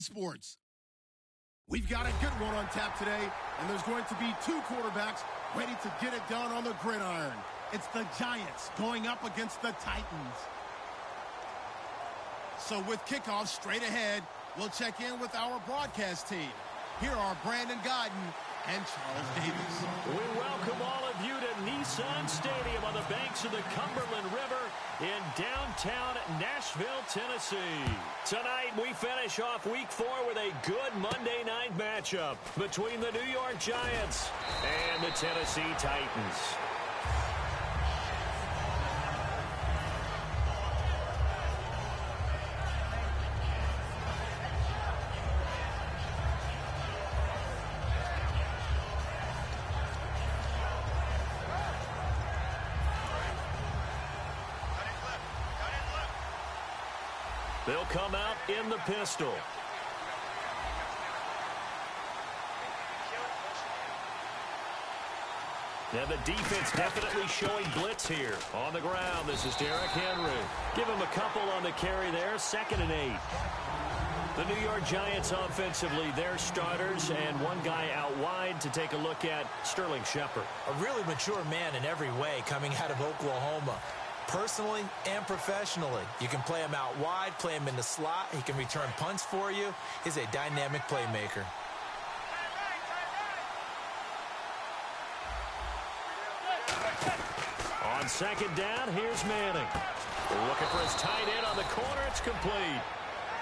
Sports. We've got a good one on tap today, and there's going to be two quarterbacks ready to get it done on the gridiron. It's the Giants going up against the Titans. So with kickoff straight ahead, we'll check in with our broadcast team. Here are Brandon Gaudin and Charles Davis. We welcome all of you to Nissan Stadium on the banks of the Cumberland River in downtown Nashville, Tennessee. Tonight, we finish off Week 4 with a good Monday night matchup between the New York Giants and the Tennessee Titans. They'll come out in the pistol. Now the defense definitely showing blitz here. On the ground, this is Derrick Henry. Give him a couple on the carry there, 2nd and 8. The New York Giants offensively, their starters, and one guy out wide to take a look at, Sterling Shepard. A really mature man in every way coming out of Oklahoma. Personally and professionally, you can play him out wide, play him in the slot. He can return punts for you. He's a dynamic playmaker. On 2nd down, here's Manning. Looking for his tight end on the corner. It's complete.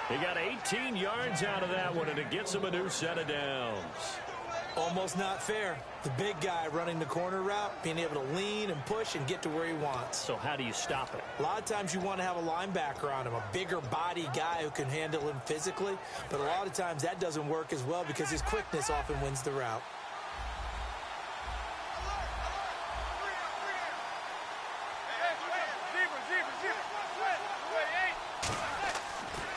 He got 18 yards out of that one, and it gets him a new set of downs. Almost not fair. The big guy running the corner route, being able to lean and push and get to where he wants. So how do you stop it? A lot of times you want to have a linebacker on him, a bigger body guy who can handle him physically. But a lot of times that doesn't work as well because his quickness often wins the route.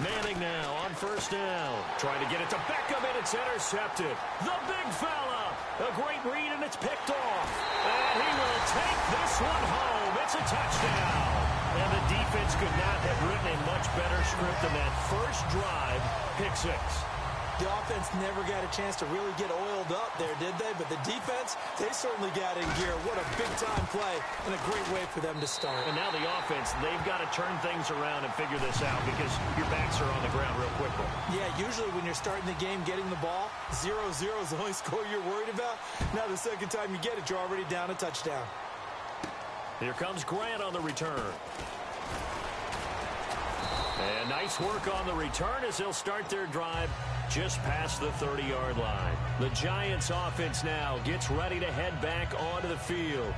Manning now on 1st down. Trying to get it to Beckham, and it's intercepted. The big fella. A great read, and it's picked off. And he will take this one home. It's a touchdown. And the defense could not have written a much better script than that first drive. Pick 6. The offense never got a chance to really get oiled up there, did they? But the defense, they certainly got in gear. What a big-time play and a great way for them to start. And now the offense, they've got to turn things around and figure this out because your backs are on the ground real quickly. Yeah, usually when you're starting the game, getting the ball, 0-0 is the only score you're worried about. Now the second time you get it, you're already down a touchdown. Here comes Grant on the return. And nice work on the return as they'll start their drive just past the 30-yard line. The Giants offense now gets ready to head back onto the field.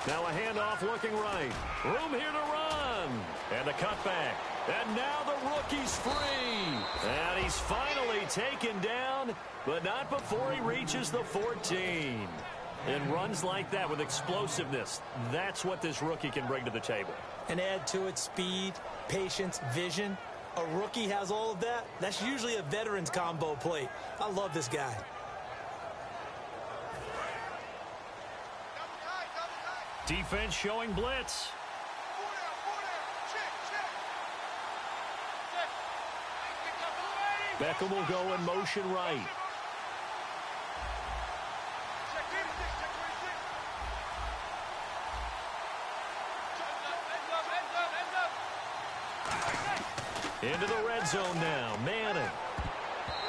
Now a handoff looking right. Room here to run. And the cutback. And now the rookie's free. And he's finally taken down, but not before he reaches the 14. And runs like that with explosiveness. That's what this rookie can bring to the table. And add to it speed, patience, vision. A rookie has all of that. That's usually a veteran's combo plate. I love this guy. Defense showing blitz. Beckham will go in motion right. Into the red zone now. Manning.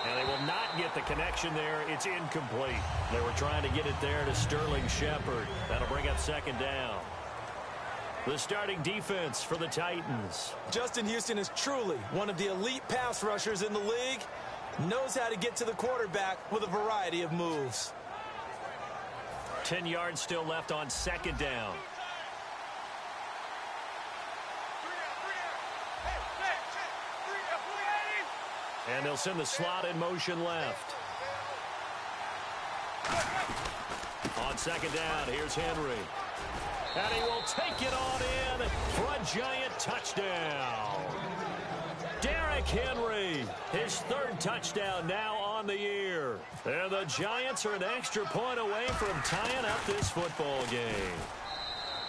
And they will not get the connection there. It's incomplete. They were trying to get it there to Sterling Shepard. That'll bring up 2nd down. The starting defense for the Titans. Justin Houston is truly one of the elite pass rushers in the league. Knows how to get to the quarterback with a variety of moves. 10 yards still left on 2nd down. And they'll send the slot in motion left. second down, here's Henry. And he will take it on in for a Giant touchdown. Derrick Henry, his third touchdown now on the year. And the Giants are an extra point away from tying up this football game.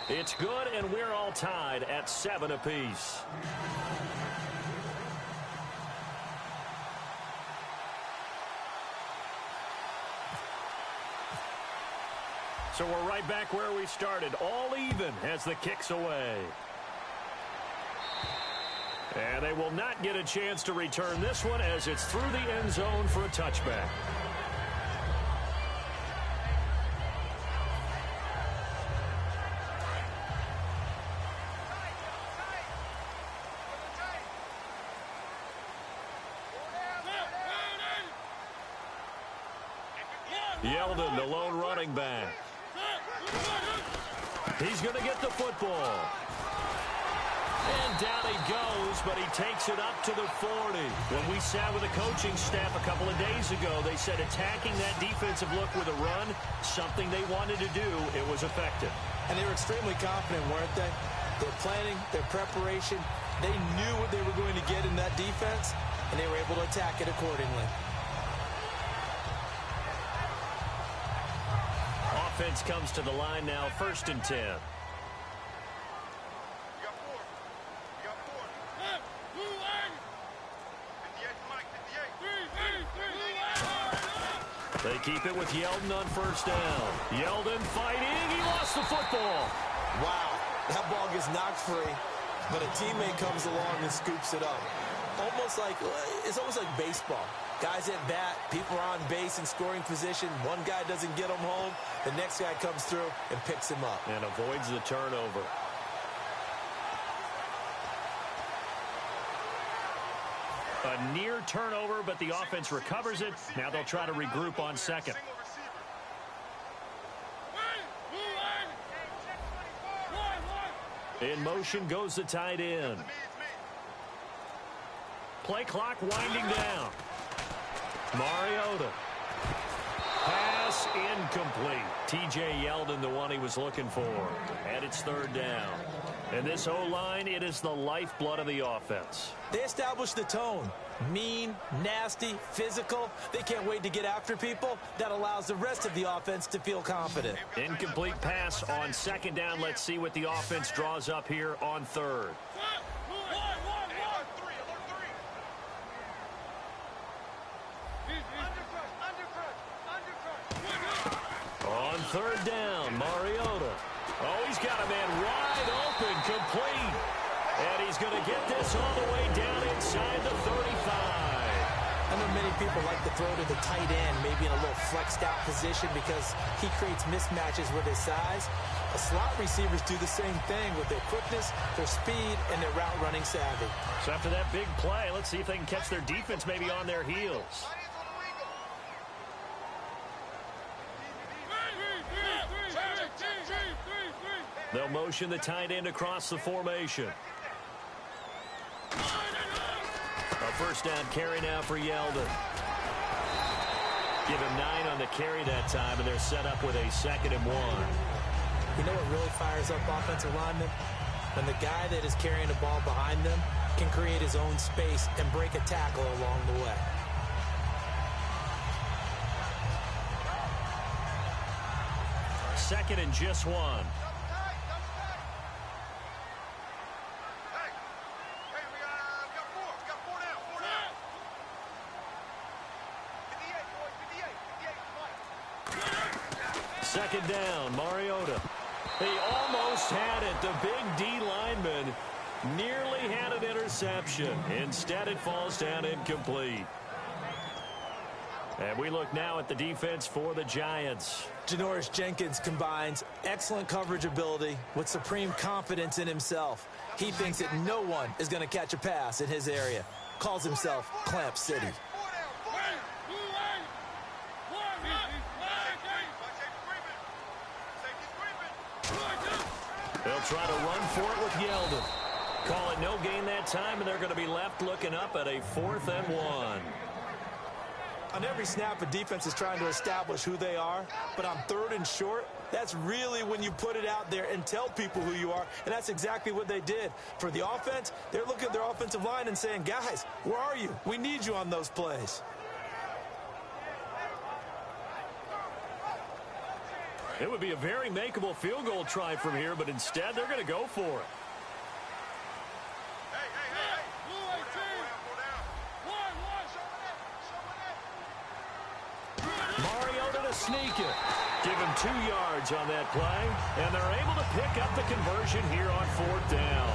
It's good, and we're all tied at 7 apiece. So we're right back where we started, all even as the kick's away. And they will not get a chance to return this one as it's through the end zone for a touchback. Yeldon, the lone running back. He's going to get the football. And down he goes, but he takes it up to the 40. When we sat with the coaching staff a couple of days ago, they said attacking that defensive look with a run, something they wanted to do, it was effective. And they were extremely confident, weren't they? Their planning, their preparation, they knew what they were going to get in that defense, and they were able to attack it accordingly. Offense comes to the line now, 1st and 10. They keep it with Yeldon on 1st down. Yeldon fighting. He lost the football. Wow, that ball gets knocked free, but a teammate comes along and scoops it up. It's almost like baseball. Guys at bat, people are on base in scoring position. One guy doesn't get him home. The next guy comes through and picks him up. And avoids the turnover. A near turnover, but the offense recovers it. Now they'll try to regroup on 2nd. In motion goes the tight end. Play clock winding down. Mariota. Pass incomplete. T.J. Yeldon, the one he was looking for. And it's 3rd down. And this O-line, it is the lifeblood of the offense. They established the tone. Mean, nasty, physical. They can't wait to get after people. That allows the rest of the offense to feel confident. Incomplete pass on 2nd down. Let's see what the offense draws up here on 3rd. On 3rd down, Mariota. Oh, he's got a man wide open, complete. And he's going to get this all the way down inside the 35. I know many people like to throw to the tight end, maybe in a little flexed out position because he creates mismatches with his size. The slot receivers do the same thing with their quickness, their speed, and their route running savvy. So after that big play, let's see if they can catch their defense maybe on their heels. They'll motion the tight end across the formation. A 1st down carry now for Yeldon. Give him 9 on the carry that time, and they're set up with a 2nd and 1. You know what really fires up offensive linemen? When the guy that is carrying the ball behind them can create his own space and break a tackle along the way. Second and just 1. Second down, Mariota. He almost had it. The big D lineman nearly had an interception. Instead, it falls down incomplete. And we look now at the defense for the Giants. Janoris Jenkins combines excellent coverage ability with supreme confidence in himself. He thinks that no one is going to catch a pass in his area. Calls himself Clamp City. They'll try to run for it with Yeldon. Call it no gain that time, and they're going to be left looking up at a 4th and 1. On every snap, a defense is trying to establish who they are, but on 3rd and short, That's really when you put it out there and tell people who you are, and that's exactly what they did. For the offense, they're looking at their offensive line and saying, guys, where are you? We need you on those plays. It would be a very makeable field goal try from here, but instead they're going to go for it. Mariota to sneak it. Give him 2 yards on that play, and they're able to pick up the conversion here on 4th down.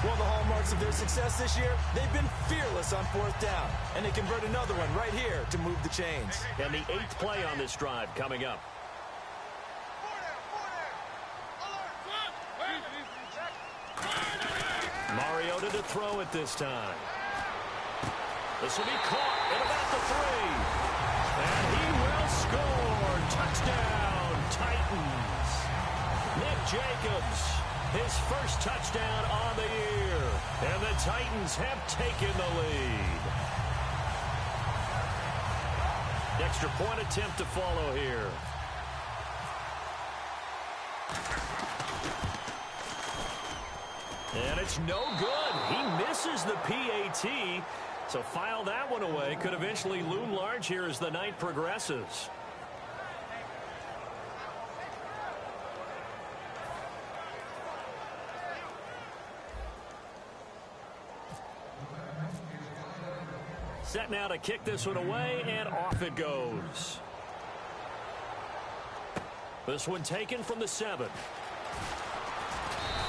One of the hallmarks of their success this year, they've been fearless on 4th down, and they convert another one right here to move the chains. And the 8th play on this drive coming up. Mariota to throw it this time. This will be caught at about the 3. And he will score. Touchdown, Titans. Nick Jacobs, his first touchdown on the year. And the Titans have taken the lead. Extra point attempt to follow here. And it's no good. He misses the PAT. So file that one away. Could eventually loom large here as the night progresses. Set now to kick this one away, and off it goes. This one taken from the 7.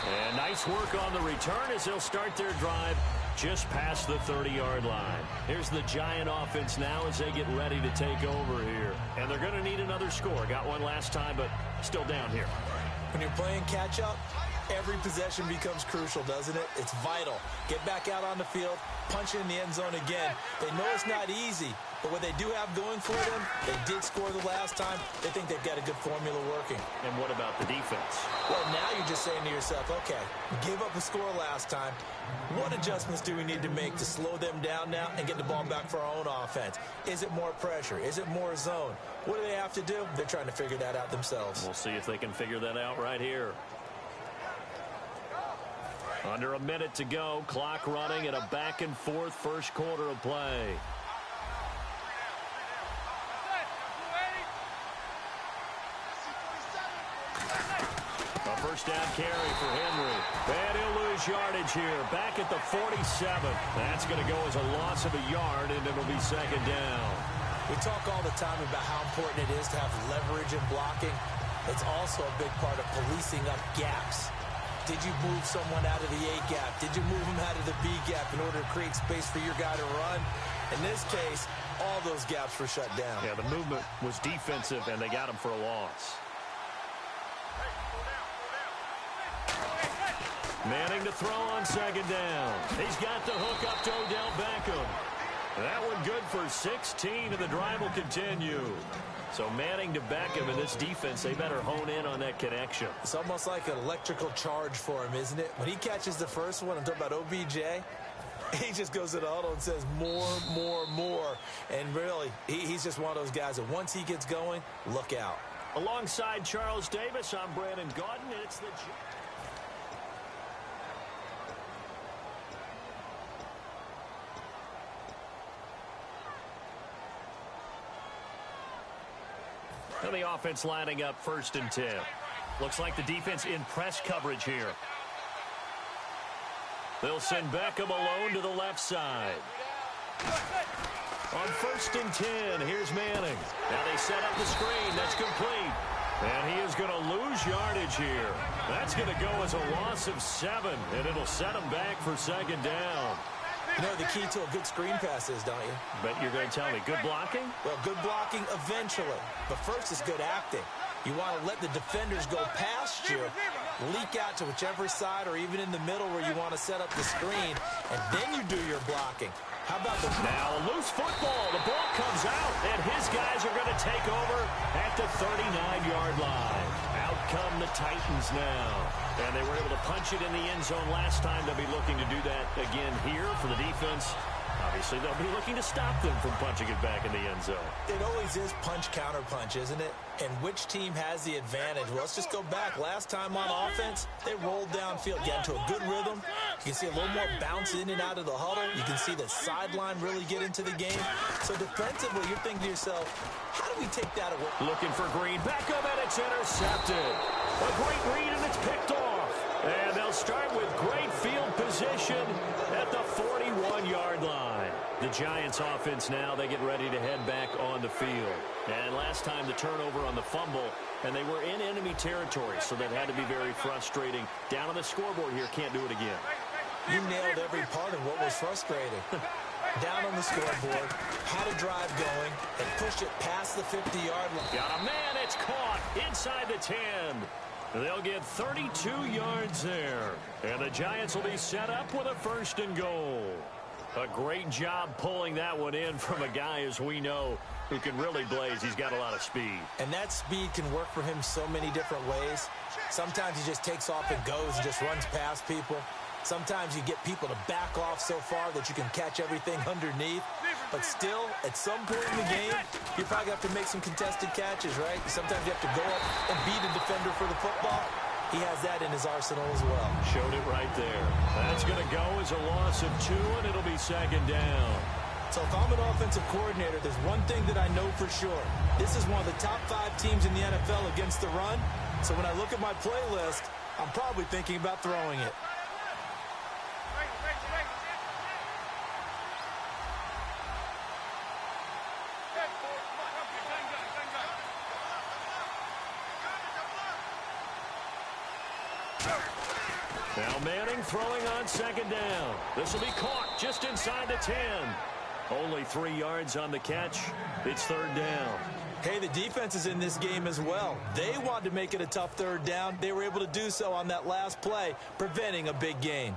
And nice work on the return as they'll start their drive just past the 30-yard line. Here's the Giant offense now as they get ready to take over here. And they're going to need another score. Got one last time, but still down here. When you're playing catch-up, every possession becomes crucial, doesn't it? It's vital. Get back out on the field, punch in the end zone again. They know it's not easy, but what they do have going for them, they did score the last time. They think they've got a good formula working. And what about the defense? Well, now you're just saying to yourself, okay, we gave up a score last time. What adjustments do we need to make to slow them down now and get the ball back for our own offense? Is it more pressure? Is it more zone? What do they have to do? They're trying to figure that out themselves. We'll see if they can figure that out right here. Under a minute to go. Clock running in a back-and-forth first quarter of play. A first down carry for Henry. And he'll lose yardage here. Back at the 47. That's going to go as a loss of a yard, and it'll be second down. We talk all the time about how important it is to have leverage in blocking. It's also a big part of policing up gaps. Did you move someone out of the A gap? Did you move him out of the B gap in order to create space for your guy to run? In this case, all those gaps were shut down. Yeah, the movement was defensive, and they got him for a loss. Manning to throw on second down. He's got the hook up to Odell Beckham. That one good for 16, and the drive will continue. So Manning to Beckham, and this defense, they better hone in on that connection. It's almost like an electrical charge for him, isn't it? When he catches the first one, I'm talking about OBJ, he just goes to the huddle and says more, more, more. And really, he's just one of those guys that once he gets going, look out. Alongside Charles Davis, I'm Brandon Gaudin, and it's the... And the offense lining up 1st and 10. Looks like the defense in press coverage here. They'll send Beckham alone to the left side. On 1st and 10, here's Manning. Now they set up the screen. That's complete. And he is going to lose yardage here. That's going to go as a loss of 7, and it'll set him back for second down. You know the key to a good screen pass is, don't you? But you're going to tell me, good blocking? Well, good blocking eventually. But first is good acting. You want to let the defenders go past you, leak out to whichever side or even in the middle where you want to set up the screen, and then you do your blocking. How about the... Now a loose football. The ball comes out, and his guys are going to take over at the 39-yard line. Out come the Titans now. And they were able to punch it in the end zone last time. They'll be looking to do that again here for the defense. Obviously, they'll be looking to stop them from punching it back in the end zone. It always is punch-counter-punch, isn't it? And which team has the advantage? Well, let's just go back. Last time on offense, they rolled downfield, got into a good rhythm. You can see a little more bounce in and out of the huddle. You can see the sideline really get into the game. So defensively, you're thinking to yourself, how do we take that away? Looking for Green. Back up, and it's intercepted. A great read, and it's picked off. And they'll start with great field position at the 41-yard line. The Giants offense now, they get ready to head back on the field. And last time the turnover on the fumble, and they were in enemy territory, so that had to be very frustrating. Down on the scoreboard here, can't do it again. You nailed every part of what was frustrating. Down on the scoreboard, had a drive going, and pushed it past the 50-yard line. Got a man, it's caught inside the 10. They'll get 32 yards there. And the Giants will be set up with a 1st and goal. A great job pulling that one in from a guy, as we know, who can really blaze. He's got a lot of speed. And that speed can work for him so many different ways. Sometimes he just takes off and goes and just runs past people. Sometimes you get people to back off so far that you can catch everything underneath. But still, at some point in the game, you probably have to make some contested catches, right? Sometimes you have to go up and beat a defender for the football. He has that in his arsenal as well. Showed it right there. That's going to go as a loss of 2, and it'll be 2nd down. So if I'm an offensive coordinator, there's one thing that I know for sure. This is one of the top 5 teams in the NFL against the run. So when I look at my playlist, I'm probably thinking about throwing it. Now Manning throwing on 2nd down. This will be caught just inside the 10. Only 3 yards on the catch. It's 3rd down. Hey, the defense is in this game as well. They wanted to make it a tough 3rd down. They were able to do so on that last play, preventing a big gain.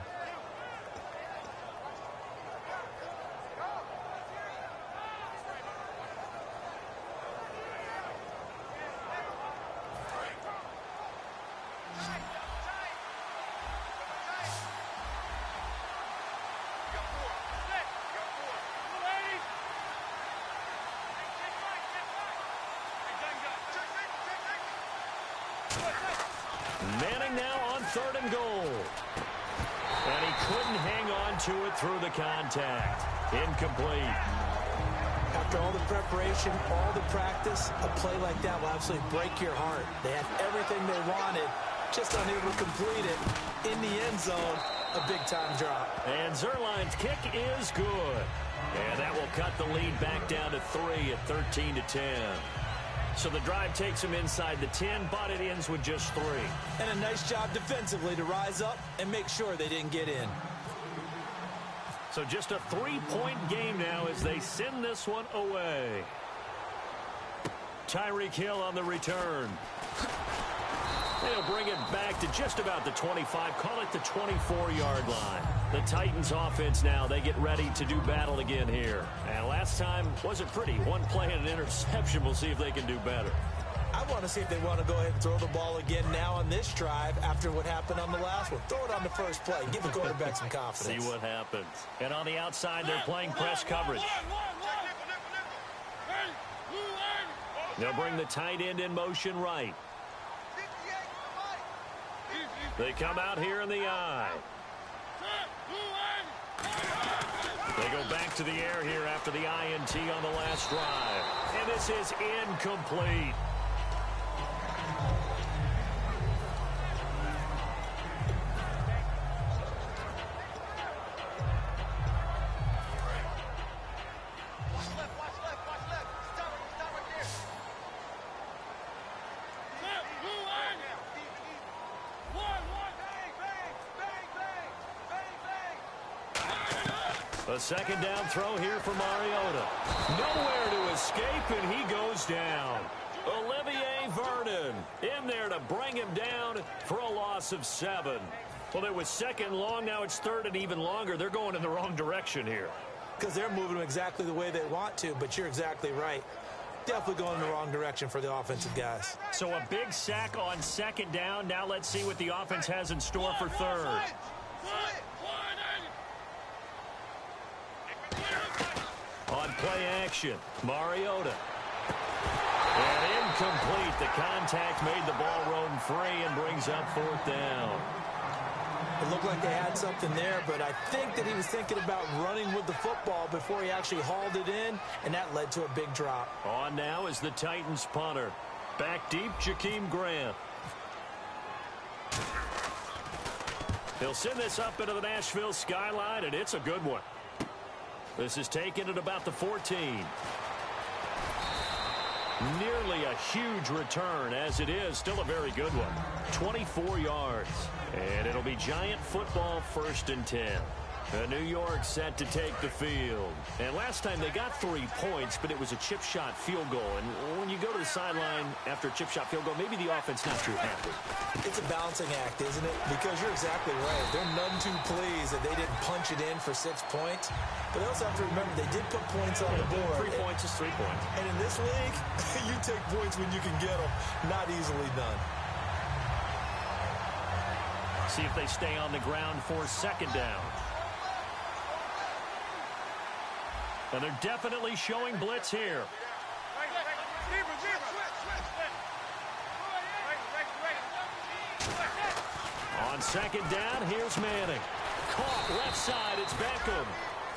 Manning now on 3rd and goal. And he couldn't hang on to it through the contact. Incomplete. After all the preparation, all the practice, a play like that will absolutely break your heart. They had everything they wanted, just unable to complete it. In the end zone, a big-time drop. And Zuerlein's kick is good. And that will cut the lead back down to 3 at 13-10. So the drive takes him inside the 10, but it ends with just 3. And a nice job defensively to rise up and make sure they didn't get in. So just a 3-point game now as they send this one away. Tyreek Hill on the return. They'll bring it back to just about the 25, call it the 24-yard line. The Titans offense now, they get ready to do battle again here. And last time wasn't pretty. One play and an interception. We'll see if they can do better. I want to see if they want to go ahead and throw the ball again now on this drive after what happened on the last one. Throw it on the first play. Give the quarterback some confidence. See what happens. And on the outside, they're playing press coverage. They'll bring the tight end in motion right. They come out here in the eye. They go back to the air here after the INT on the last drive. And this is incomplete. A 2nd down throw here for Mariota. Nowhere to escape, and he goes down. Olivier Vernon in there to bring him down for a loss of 7. Well, it was 2nd long. Now it's 3rd and even longer. They're going in the wrong direction here. Because they're moving them exactly the way they want to, but you're exactly right. Definitely going in the wrong direction for the offensive guys. So a big sack on 2nd down. Now let's see what the offense has in store for 3rd. On play action, Mariota. And incomplete. The contact made the ball roam free and brings up 4th down. It looked like they had something there, but I think that he was thinking about running with the football before he actually hauled it in, and that led to a big drop. On now is the Titans punter. Back deep, Jakeem Grant. He'll send this up into the Nashville skyline, and it's a good one. This is taken at about the 14. Nearly a huge return, as it is still a very good one. 24 yards. And it'll be Giant football 1st and 10. New York set to take the field. And last time they got 3 points, but it was a chip shot field goal. And when you go to the sideline after a chip shot field goal, maybe the offense not too happy. It's a balancing act, isn't it? Because you're exactly right. They're none too pleased that they didn't punch it in for 6 points. But they also have to remember they did put points on the board. 3 points is 3 points. And in this league, you take points when you can get them. Not easily done. See if they stay on the ground for 2nd down. And they're definitely showing blitz here. On 2nd down, here's Manning. Caught left side, it's Beckham.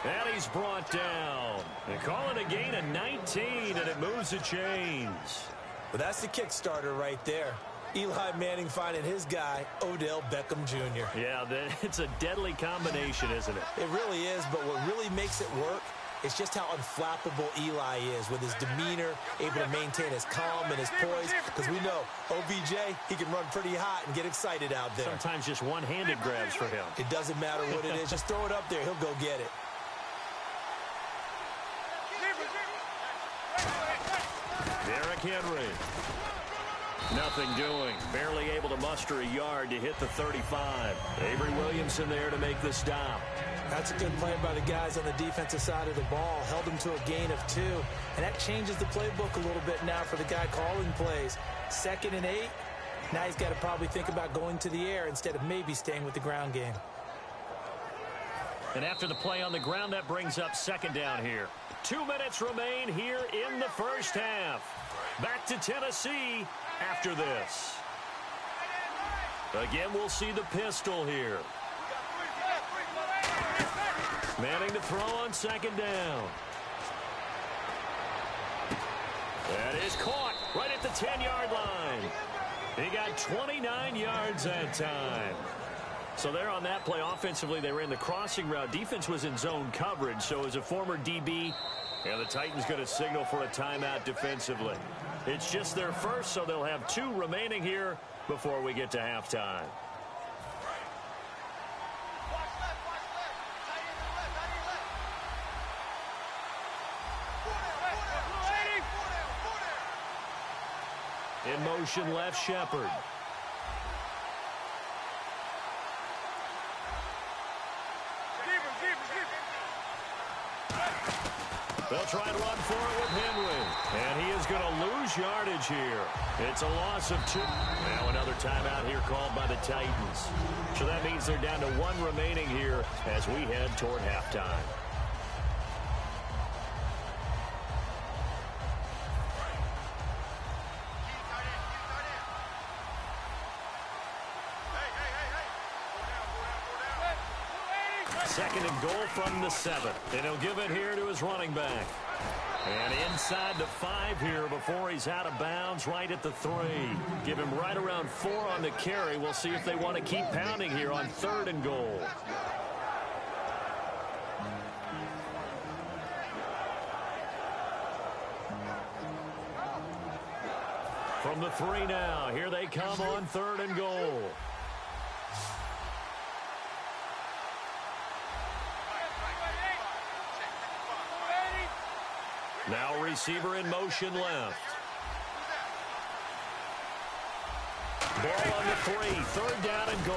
And he's brought down. They call it a gain of 19, and it moves the chains. But that's the kickstarter right there. Eli Manning finding his guy, Odell Beckham Jr. Yeah, it's a deadly combination, isn't it? It really is, but what really makes it work is just how unflappable Eli is with his demeanor, able to maintain his calm and his poise, because we know OBJ, he can run pretty hot and get excited out there. Sometimes just one-handed grabs for him. It doesn't matter what it is. Just throw it up there. He'll go get it. Derrick Henry. Nothing doing. Barely able to muster a yard to hit the 35. Avery Williamson there to make the stop. That's a good play by the guys on the defensive side of the ball. Held him to a gain of 2. And that changes the playbook a little bit now for the guy calling plays. 2nd and 8. Now he's got to probably think about going to the air instead of maybe staying with the ground game. And after the play on the ground, that brings up 2nd down here. 2 minutes remain here in the first half. Back to Tennessee after this. Again, we'll see the pistol here. Manning to throw on 2nd down. That is caught right at the 10-yard line. He got 29 yards that time. So there on that play, offensively, they ran the crossing route. Defense was in zone coverage, so as a former DB, and the Titans going to signal for a timeout defensively. It's just their first, so they'll have 2 remaining here before we get to halftime. In motion, left Shepard. They'll try and run for it with Henry. And he is going to lose yardage here. It's a loss of 2. Now another timeout here called by the Titans. So that means they're down to 1 remaining here as we head toward halftime. Second and goal from the 7. And he'll give it here to his running back. And inside the 5 here before he's out of bounds right at the 3. Give him right around 4 on the carry. We'll see if they want to keep pounding here on 3rd and goal. From the 3 now. Here they come on 3rd and goal. Now receiver in motion left. Ball on the 3, 3rd down and goal.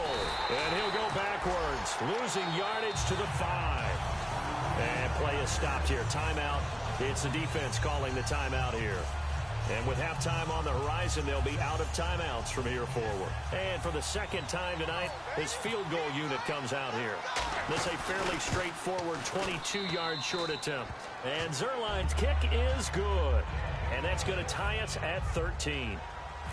And he'll go backwards, losing yardage to the 5. And play is stopped here. Timeout. It's the defense calling the timeout here. And with halftime on the horizon, they'll be out of timeouts from here forward. And for the second time tonight, his field goal unit comes out here. This is a fairly straightforward 22-yard short attempt. And Zuerlein's kick is good. And that's going to tie us at 13.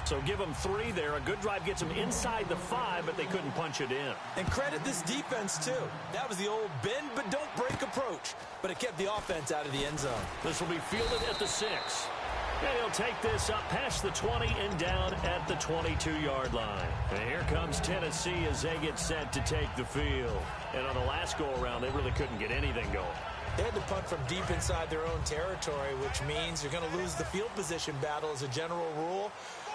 So give them 3 there. A good drive gets them inside the 5, but they couldn't punch it in. And credit this defense, too. That was the old bend but don't break approach. But it kept the offense out of the end zone. This will be fielded at the 6. And he'll take this up past the 20 and down at the 22-yard line. And here comes Tennessee as they get set to take the field. And on the last go-around, they really couldn't get anything going. They had to punt from deep inside their own territory, which means you're going to lose the field position battle as a general rule.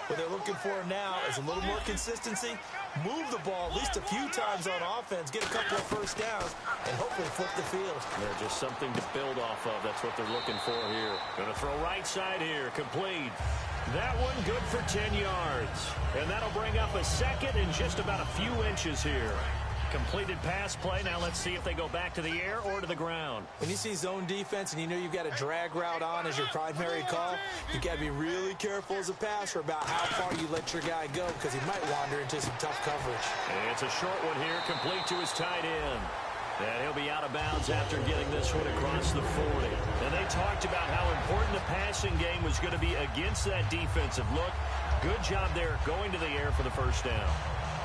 What they're looking for now is a little more consistency, move the ball at least a few times on offense, get a couple of first downs, and hopefully flip the field. They're just something to build off of. That's what they're looking for here. Going to throw right side here, complete. That one good for 10 yards. And that'll bring up a second and just about a few inches here. Completed pass play. Now let's see if they go back to the air or to the ground. When you see zone defense and you know you've got a drag route on as your primary call, you've got to be really careful as a passer about how far you let your guy go because he might wander into some tough coverage. And it's a short one here, complete to his tight end. And he'll be out of bounds after getting this one across the 40. And they talked about how important the passing game was going to be against that defensive look. Good job there going to the air for the first down.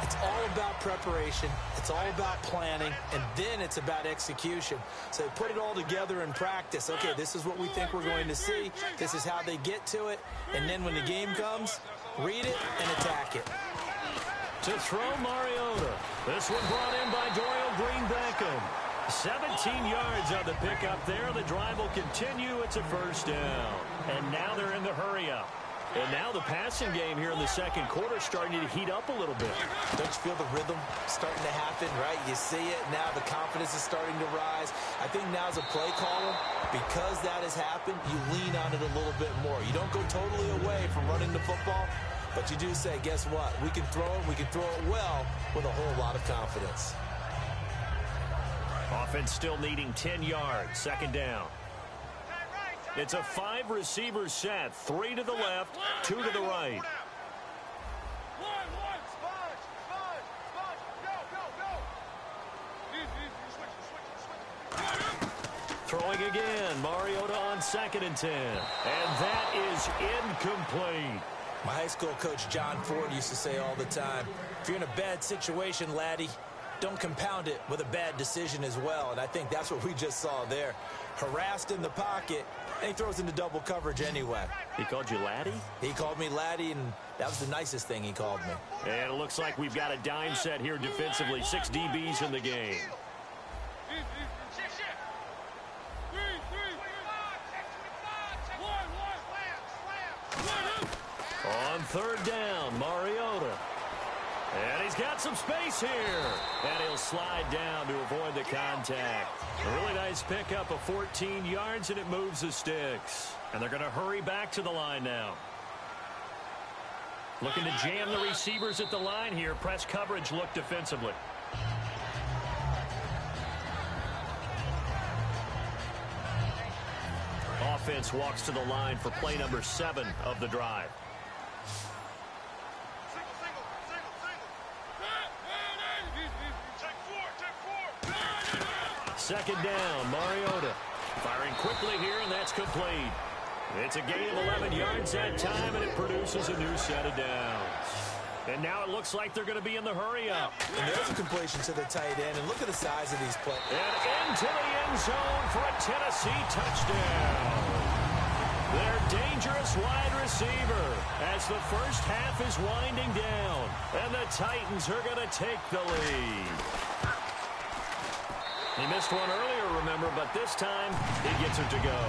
It's all about preparation. It's all about planning. And then it's about execution. So they put it all together in practice. Okay, this is what we think we're going to see. This is how they get to it. And then when the game comes, read it and attack it. To throw Mariota. This one brought in by Dorial Green-Beckham. 17 yards on the pickup there. The drive will continue. It's a first down. And now they're in the hurry-up. And now the passing game here in the second quarter starting to heat up a little bit. Don't you feel the rhythm starting to happen, right? You see it now. The confidence is starting to rise. I think now as a play caller, because that has happened, you lean on it a little bit more. You don't go totally away from running the football, but you do say, guess what? We can throw it. We can throw it well with a whole lot of confidence. Offense still needing 10 yards. Second down. It's a 5-receiver set. 3 to the left, 2 to the right. Throwing again. Mariota on 2nd and 10. And that is incomplete. My high school coach, John Ford, used to say all the time, if you're in a bad situation, laddie, don't compound it with a bad decision as well. And I think that's what we just saw there. Harassed in the pocket, and he throws into double coverage anyway. He called you laddie? He called me laddie, and that was the nicest thing he called me. And it looks like we've got a dime set here defensively. 6 DBs in the game. On 3rd down, Mariota. And he's got some space here. And he'll slide down to avoid the contact. A really nice pickup of 14 yards, and it moves the sticks. And they're going to hurry back to the line now. Looking to jam the receivers at the line here. Press coverage look defensively. Offense walks to the line for play number 7 of the drive. Second down, Mariota. Firing quickly here, and that's complete. It's a gain of 11 yards that time, and it produces a new set of downs. And now it looks like they're going to be in the hurry-up. And there's a completion to the tight end, and look at the size of these plays. And into the end zone for a Tennessee touchdown. Their dangerous wide receiver as the first half is winding down. And the Titans are going to take the lead. He missed one earlier, remember, but this time he gets it to go.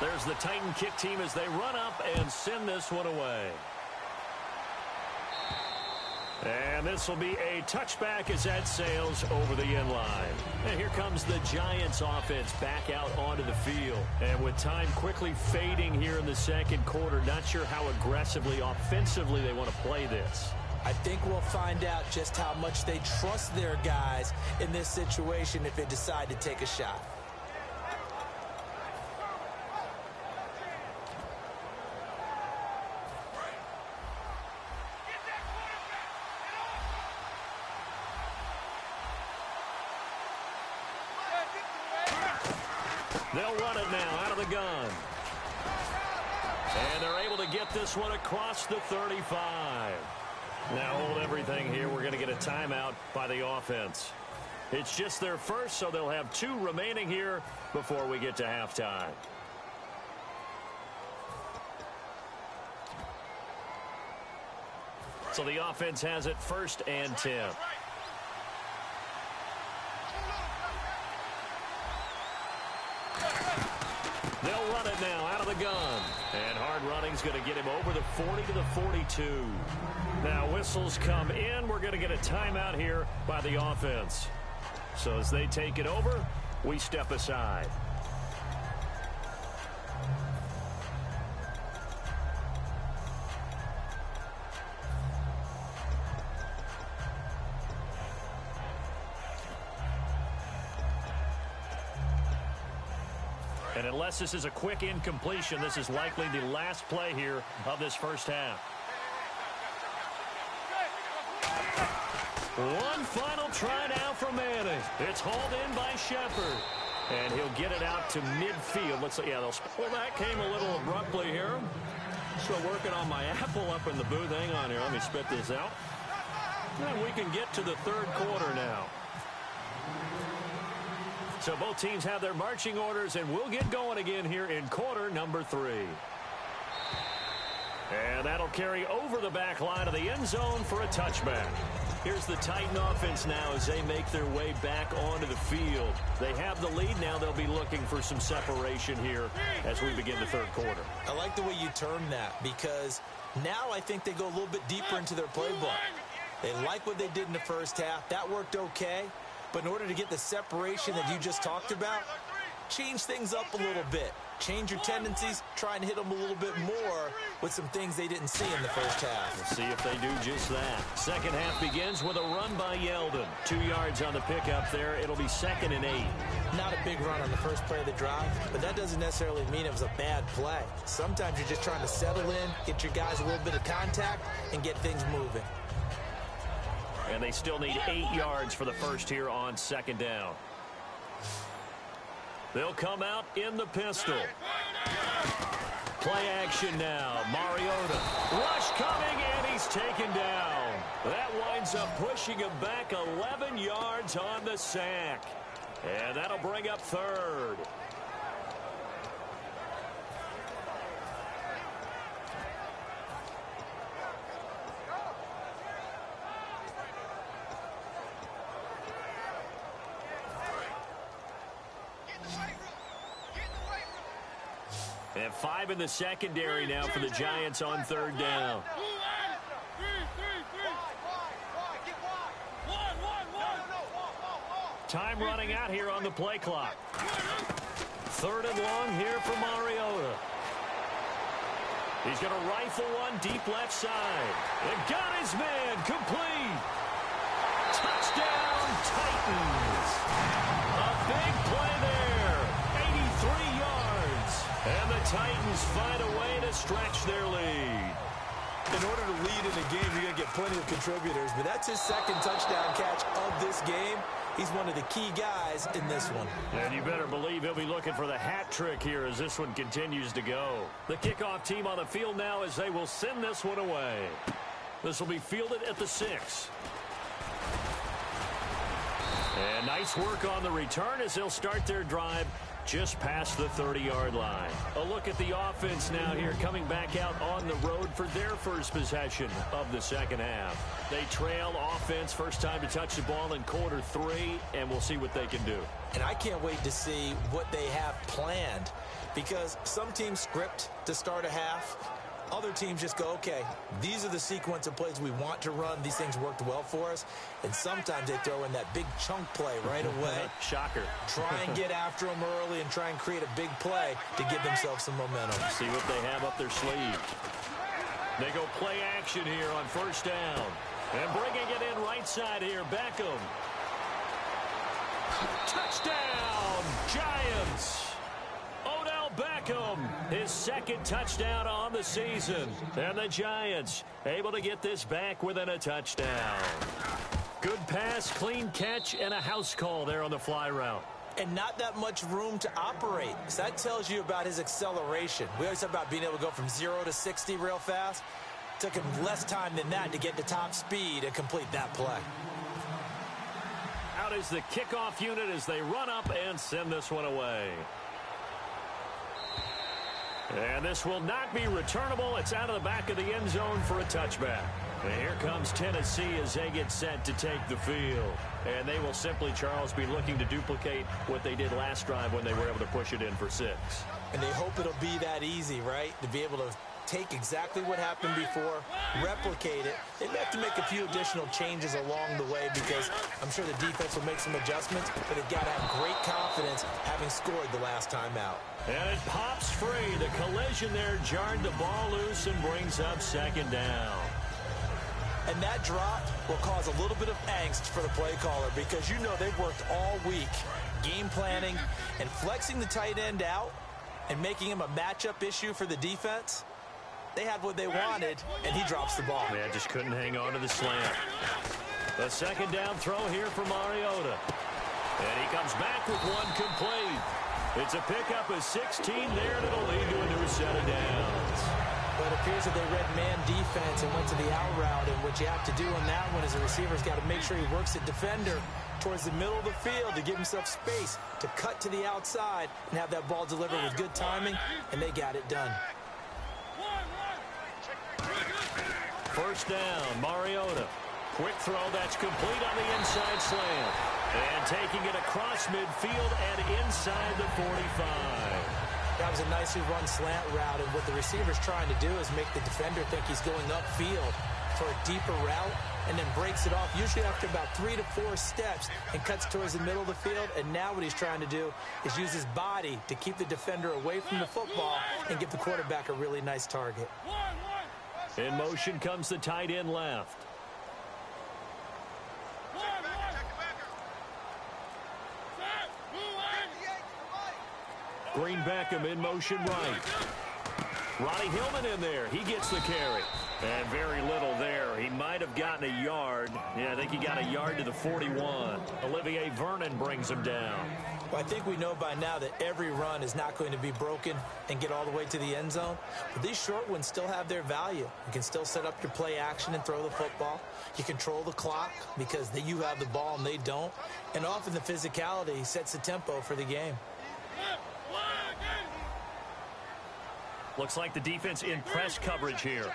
There's the Titan kick team as they run up and send this one away. And this will be a touchback as that sails over the end line. And here comes the Giants offense back out onto the field. And with time quickly fading here in the second quarter, not sure how aggressively, offensively they want to play this. I think we'll find out just how much they trust their guys in this situation if they decide to take a shot. They'll run it now out of the gun. And they're able to get this one across the 35. Now hold everything here. We're going to get a timeout by the offense. It's just their first, so they'll have 2 remaining here before we get to halftime. So the offense has it 1st and 10. They'll run it now out of the gun. And hard running's going to get him over the 40 to the 42. Now whistles come in. We're going to get a timeout here by the offense. So as they take it over, we step aside. And unless this is a quick incompletion, this is likely the last play here of this first half. One final try now for Manning. It's hauled in by Shepard. And he'll get it out to midfield. Looks like, well, that came a little abruptly here. Still working on my apple up in the booth. Hang on here. Let me spit this out. And we can get to the 3rd quarter now. So both teams have their marching orders, and we'll get going again here in quarter number 3. And that'll carry over the back line of the end zone for a touchback. Here's the Titan offense now as they make their way back onto the field. They have the lead now. They'll be looking for some separation here as we begin the 3rd quarter. I like the way you term that, because now I think they go a little bit deeper into their playbook. They like what they did in the first half. That worked okay. But in order to get the separation that you just talked about, change things up a little bit. Change your tendencies, try and hit them a little bit more with some things they didn't see in the first half. We'll see if they do just that. Second half begins with a run by Yeldon. 2 yards on the pickup there. It'll be 2nd and 8. Not a big run on the first play of the drive, but that doesn't necessarily mean it was a bad play. Sometimes you're just trying to settle in, get your guys a little bit of contact, and get things moving. And they still need 8 yards for the first here on 2nd down. They'll come out in the pistol. Play action now. Mariota. Rush coming, and he's taken down. That winds up pushing him back 11 yards on the sack. And that'll bring up 3rd. And 5 in the secondary now for the Giants on 3rd down. Time running out here on the play clock. 3rd and long here for Mariota. He's going to rifle one deep left side. And got his man complete. Touchdown, Titans. A big play there. 83 yards. And the Titans find a way to stretch their lead. In order to lead in a game, you're going to get plenty of contributors, but that's his 2nd touchdown catch of this game. He's one of the key guys in this one. And you better believe he'll be looking for the hat trick here as this one continues to go. The kickoff team on the field now as they will send this one away. This will be fielded at the 6. And nice work on the return as they'll start their drive just past the 30-yard line. A look at the offense now here coming back out on the road for their first possession of the 2nd half. They trail offense, first time to touch the ball in quarter 3, and we'll see what they can do. And I can't wait to see what they have planned, because some teams script to start a half. Other teams just go, okay, these are the sequence of plays we want to run. These things worked well for us. And sometimes they throw in that big chunk play right away. Shocker. Try and get after them early and try and create a big play to give themselves some momentum. See what they have up their sleeve. They go play action here on 1st down. And bringing it in right side here, Beckham. Touchdown, Giants. Odell Beckham, his 2nd touchdown on the season. And the Giants able to get this back within a touchdown. Good pass, clean catch, and a house call there on the fly route. and not that much room to operate. So that tells you about his acceleration. We always talk about being able to go from 0 to 60 real fast. Took him less time than that to get to top speed and complete that play. Out is the kickoff unit as they run up and send this one away. And this will not be returnable. It's out of the back of the end zone for a touchback. And here comes Tennessee as they get set to take the field. And they will simply, Charles, be looking to duplicate what they did last drive when they were able to push it in for 6. And they hope it'll be that easy, right? To be able to take exactly what happened before, replicate it. They may have to make a few additional changes along the way because I'm sure the defense will make some adjustments, but they've got to have great confidence having scored the last time out. And it pops free. The collision there jarred the ball loose and brings up 2nd down. And that drop will cause a little bit of angst for the play caller because you know they've worked all week game planning and flexing the tight end out and making him a matchup issue for the defense. They had what they wanted, and he drops the ball. Yeah, just couldn't hang on to the slant. The 2nd down throw here for Mariota. And he comes back with one complete. It's a pickup of 16 there, and it'll lead to a new set of downs. But it appears that they read man defense and went to the out route, and what you have to do on that one is the receiver's got to make sure he works the defender towards the middle of the field to give himself space to cut to the outside and have that ball delivered with good timing, and they got it done. 1st down, Mariota. Quick throw that's complete on the inside slant. And taking it across midfield and inside the 45. That was a nicely run slant route, and what the receiver's trying to do is make the defender think he's going upfield for a deeper route and then breaks it off, usually after about 3 to 4 steps, and cuts towards the middle of the field. And now what he's trying to do is use his body to keep the defender away from the football and give the quarterback a really nice target. In motion comes the tight end left. Green Beckham in motion right. Ronnie Hillman in there. He gets the carry. And very little there. He might have gotten a yard. Yeah, I think he got a yard to the 41. Olivier Vernon brings him down. Well, I think we know by now that every run is not going to be broken and get all the way to the end zone. But these short ones still have their value. You can still set up your play action and throw the football. You control the clock because you have the ball and they don't. And often the physicality sets the tempo for the game. Looks like the defense in press coverage here.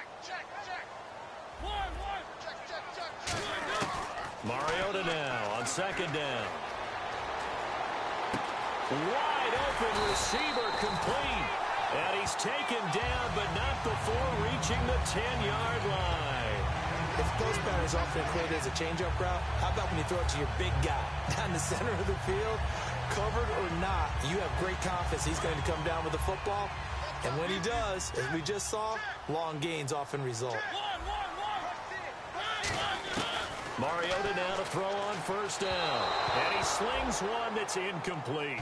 Mariota now on 2nd down. Wide open receiver complete. And he's taken down, but not before reaching the 10-yard line. If those patterns often equated as a change-up route, how about when you throw it to your big guy down the center of the field? Covered or not, you have great confidence he's going to come down with the football. And when he does, as we just saw, long gains often result. Mariota now to throw on 1st down. And he slings one that's incomplete.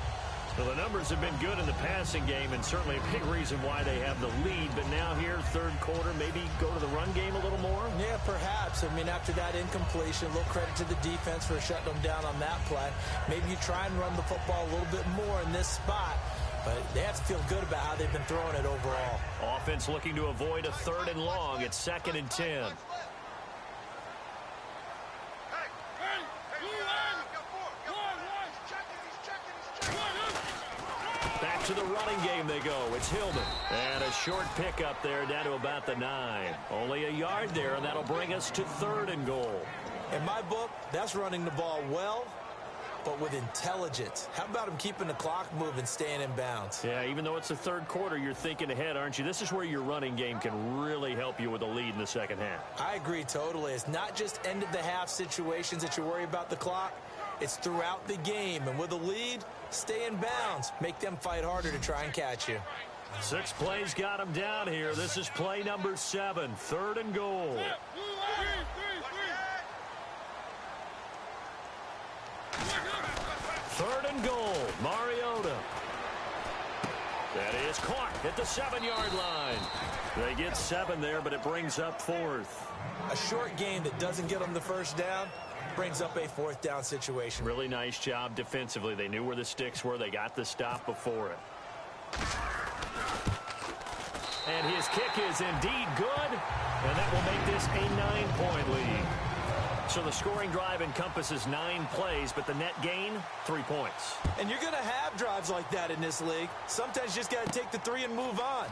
So the numbers have been good in the passing game, and certainly a big reason why they have the lead. But now here, 3rd quarter, maybe go to the run game a little more? Yeah, perhaps. I mean, after that incompletion, a little credit to the defense for shutting them down on that play. Maybe you try and run the football a little bit more in this spot. But they have to feel good about how they've been throwing it overall. Offense looking to avoid a 3rd and long. It's 2nd and 10. Back to the running game they go. It's Hillman. And a short pickup there down to about the 9. Only a yard there, and that'll bring us to 3rd and goal. In my book, that's running the ball well, but with intelligence. How about him keeping the clock moving, staying in bounds? Yeah, even though it's the 3rd quarter, you're thinking ahead, aren't you? This is where your running game can really help you with a lead in the 2nd half. I agree totally. It's not just end-of-the-half situations that you worry about the clock. It's throughout the game. And with a lead, stay in bounds. Make them fight harder to try and catch you. 6 plays got him down here. This is play number 7, 3rd and goal. 3rd and goal, Mariota. That is caught at the 7-yard line. They get 7 there, but it brings up 4th. A short game that doesn't get them the 1st down brings up a fourth down situation. Really nice job defensively. They knew where the sticks were. They got the stop before it. And his kick is indeed good, and that will make this a 9-point lead. So the scoring drive encompasses 9 plays, but the net gain, 3 points. And you're going to have drives like that in this league. Sometimes you just got to take the 3 and move on.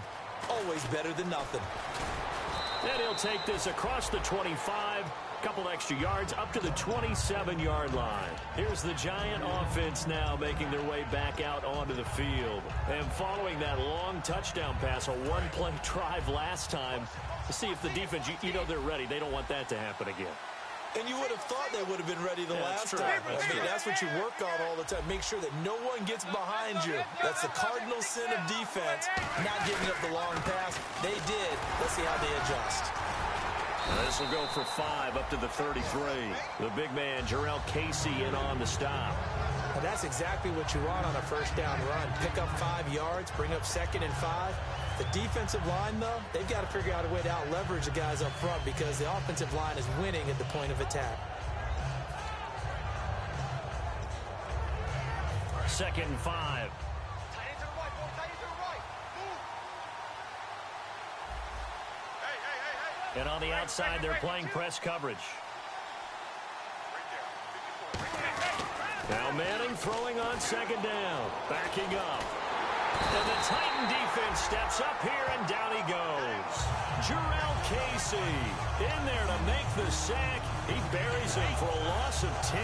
Always better than nothing. And he'll take this across the 25, couple extra yards up to the 27-yard line. Here's the Giant offense now making their way back out onto the field. And following that long touchdown pass, a one-play drive last time, to see if the defense, you know they're ready. They don't want that to happen again. And you would have thought they would have been ready the last time. I mean, that's what you work on all the time. Make sure that no one gets behind you. That's the cardinal sin of defense, not giving up the long pass. They did. Let's see how they adjust. This will go for 5 up to the 33. The big man, Jarrell Casey, in on the stop. And that's exactly what you want on a first down run. Pick up 5 yards, bring up 2nd and 5. The defensive line, though, they've got to figure out a way to out-leverage the guys up front because the offensive line is winning at the point of attack. 2nd and 5. And on the outside, they're playing press coverage. Now Manning throwing on 2nd down. Backing up. And the Titan defense steps up here, and down he goes. Jarrell Casey in there to make the sack. He buries him for a loss of 10.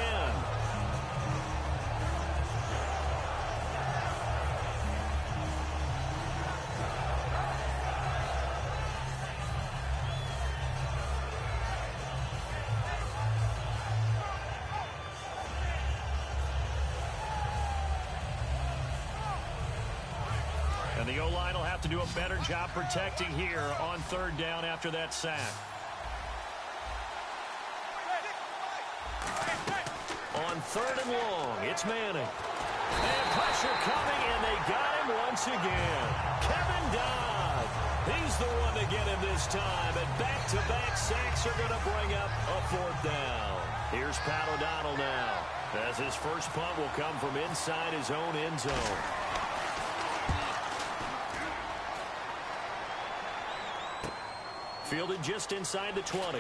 And the O-line will have to do a better job protecting here on 3rd down after that sack. On 3rd and long, it's Manning. And pressure coming, and they got him once again. Kevin Dodd. He's the one to get him this time. And back-to-back sacks are going to bring up a 4th down. Here's Pat O'Donnell now, as his first punt will come from inside his own end zone. Fielded just inside the 20.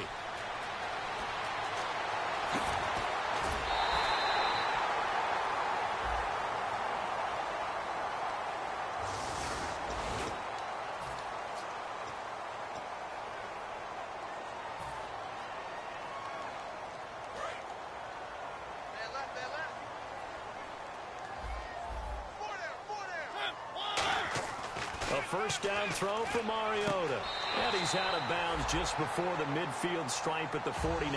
A first down throw for Mariota. And he's out of bounds just before the midfield stripe at the 49.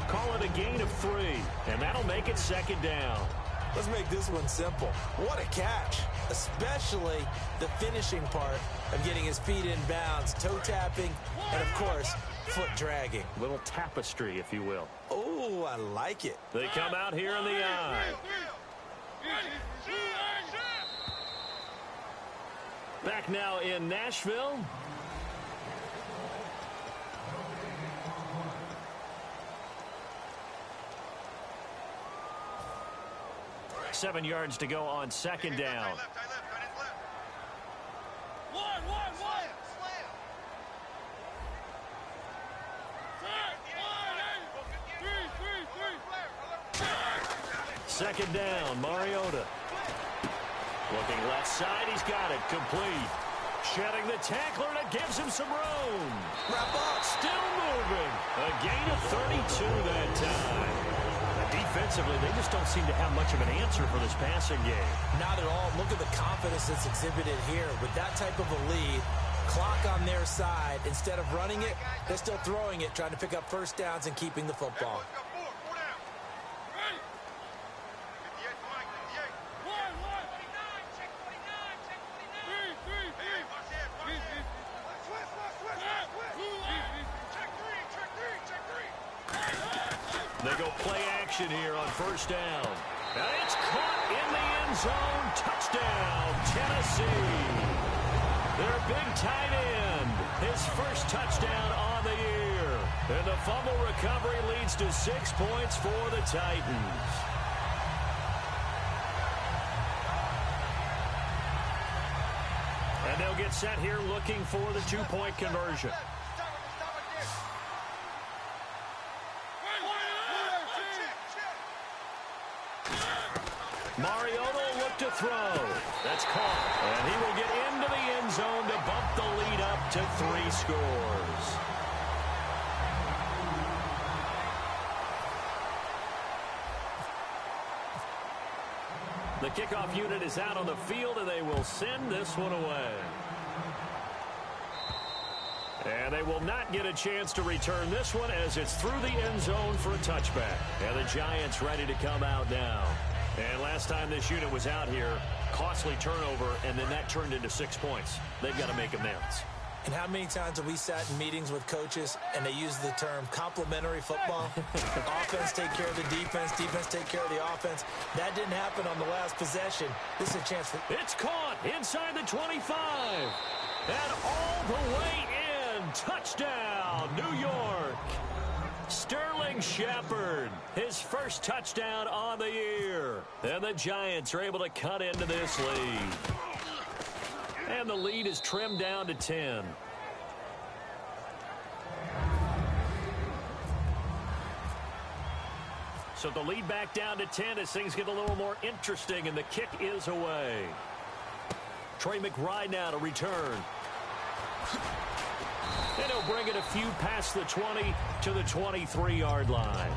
Call it a gain of 3, and that'll make it 2nd down. Let's make this one simple. What a catch, especially the finishing part of getting his feet in bounds, toe tapping, and, of course, foot dragging. Little tapestry, if you will. Oh, I like it. They come out here in the eye. Back now in Nashville. Seven yards to go on 2nd down. Second down, Mariota. Looking left side, he's got it, complete. Shedding the tackler, and it gives him some room. Wrap up. Still moving. A gain of 32 that time. Defensively, they just don't seem to have much of an answer for this passing game. Not at all. Look at the confidence that's exhibited here. With that type of a lead, clock on their side, instead of running it, they're still throwing it, trying to pick up first downs and keeping the football. They go play action here on first down. And it's caught in the end zone. Touchdown, Tennessee. Their big tight end. His first touchdown on the year. And the fumble recovery leads to 6 points for the Titans. And they'll get set here looking for the two-point conversion. Mariota will look to throw. That's caught. And he will get into the end zone to bump the lead up to 3 scores. The kickoff unit is out on the field, and they will send this one away. And they will not get a chance to return this one as it's through the end zone for a touchback. And the Giants ready to come out now. And last time this unit was out here, costly turnover, and then that turned into 6 points. They've got to make amends. And how many times have we sat in meetings with coaches and they use the term complementary football? Offense take care of the defense, defense take care of the offense. That didn't happen on the last possession. This is a chance for... It's caught inside the 25. And all the way in. Touchdown, New York. Sterling Shepard, his first touchdown on the year. And the Giants are able to cut into this lead. And the lead is trimmed down to 10. So the lead back down to 10 as things get a little more interesting, and the kick is away. Trey McBride now to return. And he'll bring it a few past the 20 to the 23-yard line.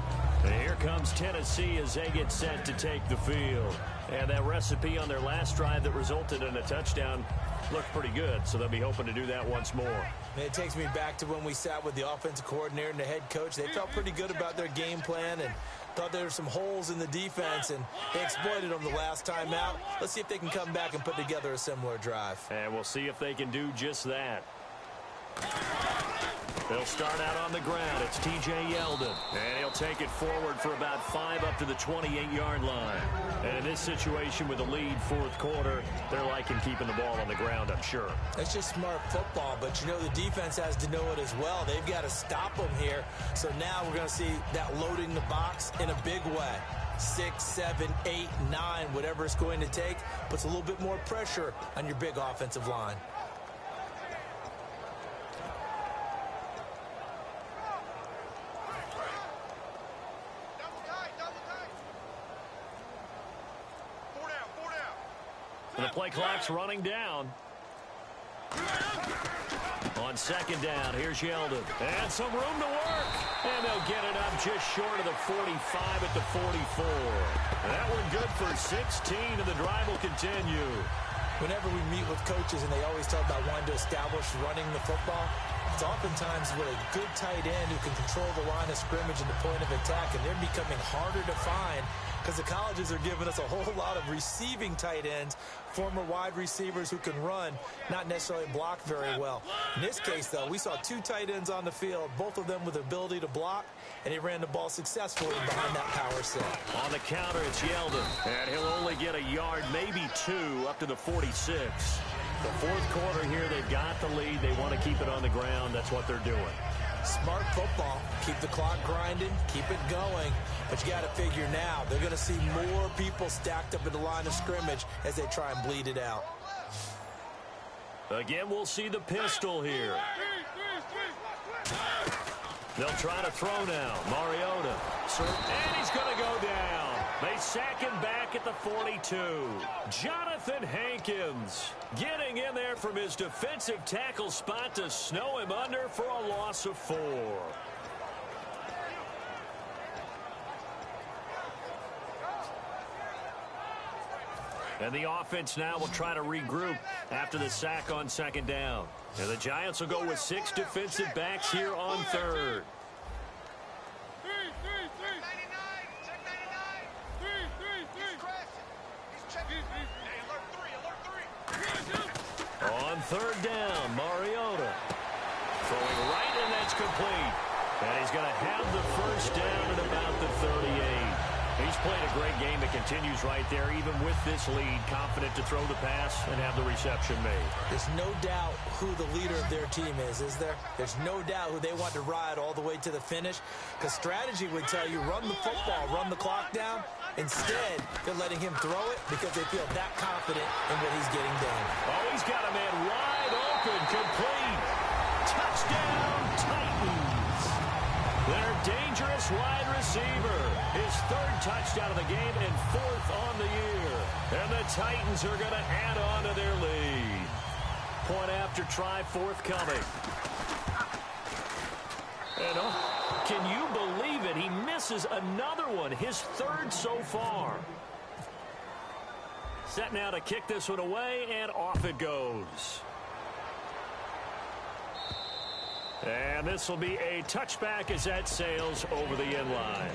And here comes Tennessee as they get set to take the field. And that recipe on their last drive that resulted in a touchdown looked pretty good, so they'll be hoping to do that once more. And it takes me back to when we sat with the offensive coordinator and the head coach. They felt pretty good about their game plan and thought there were some holes in the defense, and they exploited them the last time out. Let's see if they can come back and put together a similar drive. And we'll see if they can do just that. They'll start out on the ground. It's T.J. Yeldon. And he'll take it forward for about 5 up to the 28-yard line. And in this situation with a lead fourth quarter, they're liking keeping the ball on the ground, I'm sure. It's just smart football, but you know the defense has to know it as well. They've got to stop them here. So now we're going to see that loading the box in a big way. 6, 7, 8, 9, whatever it's going to take, puts a little bit more pressure on your big offensive line. And the play clock's running down. On second down, here's Yeldon. And some room to work. And they'll get it up just short of the 45 at the 44. And that one good for 16, and the drive will continue. Whenever we meet with coaches and they always talk about wanting to establish running the football, it's oftentimes with a good tight end who can control the line of scrimmage and the point of attack, and they're becoming harder to find because the colleges are giving us a whole lot of receiving tight ends, former wide receivers who can run, not necessarily block very well. In this case, though, we saw 2 tight ends on the field, both of them with the ability to block, and he ran the ball successfully behind that power set. On the counter, it's Yeldon, and he'll only get a yard, maybe 2, up to the 46. The fourth quarter here, they've got the lead. They want to keep it on the ground. That's what they're doing. Smart football. Keep the clock grinding. Keep it going. But you got to figure now, they're going to see more people stacked up in the line of scrimmage as they try and bleed it out. Again, we'll see the pistol here. They'll try to throw now. Mariota. And he's going to go down. They sack him back at the 42. Jonathan Hankins getting in there from his defensive tackle spot to snow him under for a loss of 4. And the offense now will try to regroup after the sack on second down. And the Giants will go with 6 defensive backs here on third. On third down, Mariota throwing right, and that's complete. And he's going to have the first down at about the 38. He's played a great game. It continues right there, even with this lead, confident to throw the pass and have the reception made. There's no doubt who the leader of their team is there? There's no doubt who they want to ride all the way to the finish, because strategy would tell you run the football, run the clock down. Instead, they're letting him throw it because they feel that confident in what he's getting done. Oh, he's got a man wide open, complete. Touchdown, Titans. Their dangerous wide receiver. His third touchdown of the game and fourth on the year. And the Titans are going to add on to their lead. Point after try forthcoming. And can you believe it? He misses another one, his third so far. Set now to kick this one away, and off it goes. And this will be a touchback as that sails over the end line.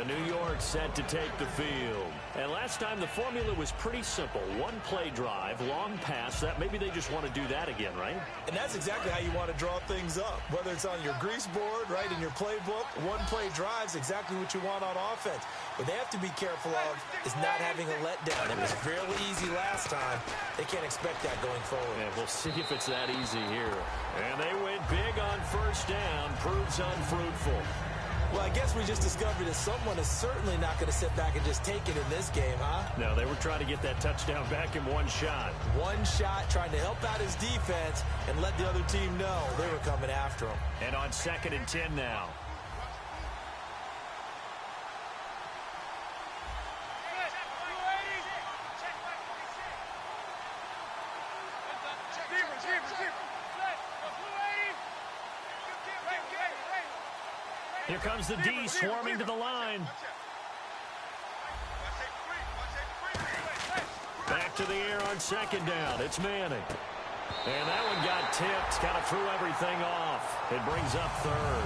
New York set to take the field. And last time the formula was pretty simple. One play drive, long pass. That maybe they just want to do that again, right? And that's exactly how you want to draw things up. Whether it's on your grease board, right, in your playbook, one play drive's exactly what you want on offense. What they have to be careful of is not having a letdown. It was fairly easy last time. They can't expect that going forward. And we'll see if it's that easy here. And they went big on first down. Proves unfruitful. Well, I guess we just discovered that someone is certainly not going to sit back and just take it in this game, huh? No, they were trying to get that touchdown back in one shot. One shot, trying to help out his defense and let the other team know they were coming after him. And on 2nd and 10 now. Here comes the D swarming to the line. Back to the air on 2nd down. It's Manning. And that one got tipped. Kind of threw everything off. It brings up 3rd.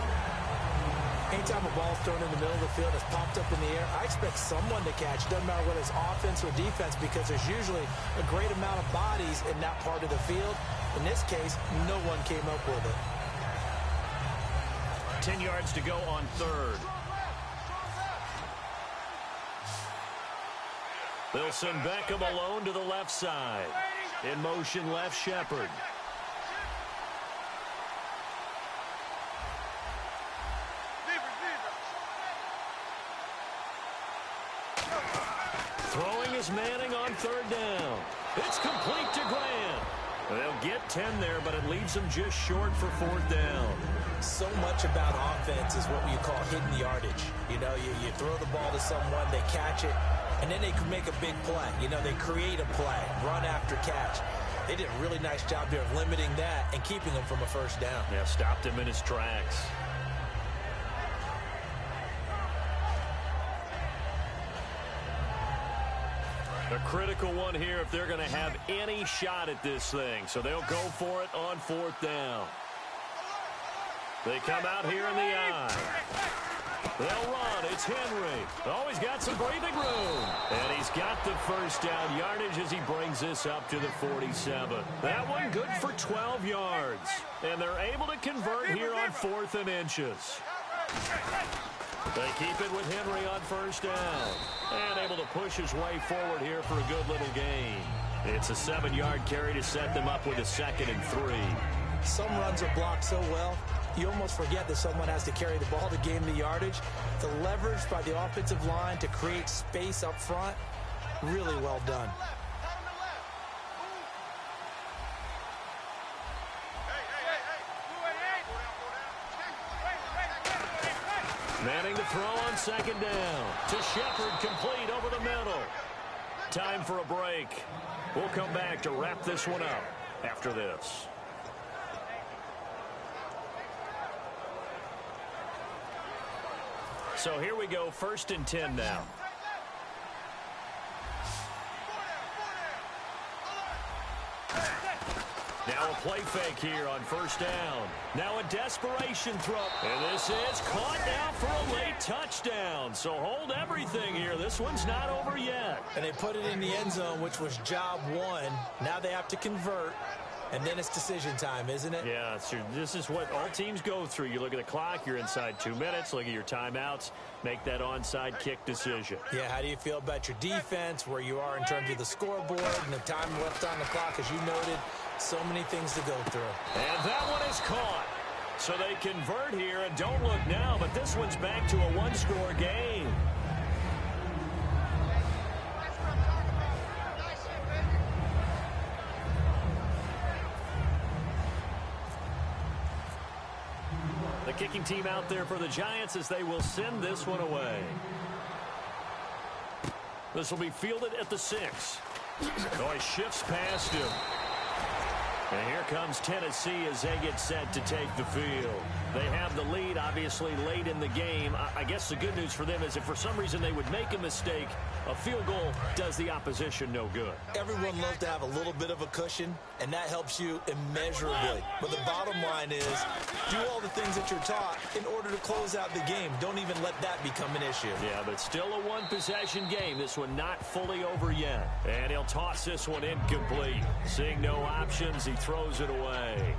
Anytime a ball's thrown in the middle of the field, it's popped up in the air, I expect someone to catch. Doesn't matter whether it's offense or defense, because there's usually a great amount of bodies in that part of the field. In this case, no one came up with it. 10 yards to go on 3rd. They'll send Beckham alone to the left side. In motion left, Shepard. Throwing is Manning on 3rd down. It's complete to Grant. They'll get 10 there, but it leaves them just short for 4th down. So much about offense is what you call hidden yardage. You know, you throw the ball to someone, they catch it, and then they can make a big play. You know, they create a play, run after catch. They did a really nice job there of limiting that and keeping him from a 1st down. Yeah, stopped him in his tracks. A critical one here if they're going to have any shot at this thing. So they'll go for it on 4th down. They come out here in the eye. They'll run. It's Henry. Oh, he's got some breathing room. And he's got the 1st down yardage as he brings this up to the 47. That one good for 12 yards. And they're able to convert here on 4th and inches. They keep it with Henry on 1st down. And able to push his way forward here for a good little gain. It's a 7-yard carry to set them up with a 2nd and 3. Some runs are blocked so well, you almost forget that someone has to carry the ball to gain the yardage. The leverage by the offensive line to create space up front, really well done. Manning to throw on 2nd down. To Shepard, complete over the middle. Time for a break. We'll come back to wrap this one up after this. So here we go, 1st and 10 now. Now a play fake here on 1st down. Now a desperation throw. And this is caught now for a late touchdown. So hold everything here. This one's not over yet. And they put it in the end zone, which was job 1. Now they have to convert. And then it's decision time, isn't it? Yeah, this is what all teams go through. You look at the clock, you're inside 2 minutes, look at your timeouts, make that onside kick decision. Yeah, how do you feel about your defense, where you are in terms of the scoreboard and the time left on the clock, as you noted? So many things to go through. And that one is caught. So they convert here, and don't look now, but this one's back to a one-score game. The kicking team out there for the Giants as they will send this one away. This will be fielded at the 6. Oh, he shifts past him. And here comes Tennessee as they get set to take the field. They have the lead, obviously, late in the game. I guess the good news for them is if for some reason they would make a mistake, a field goal does the opposition no good. Everyone loves to have a little bit of a cushion, and that helps you immeasurably. But the bottom line is, do all the things that you're taught in order to close out the game. Don't even let that become an issue. Yeah, but still a one-possession game. This one not fully over yet. And he'll toss this one incomplete. Seeing no options, he throws it away.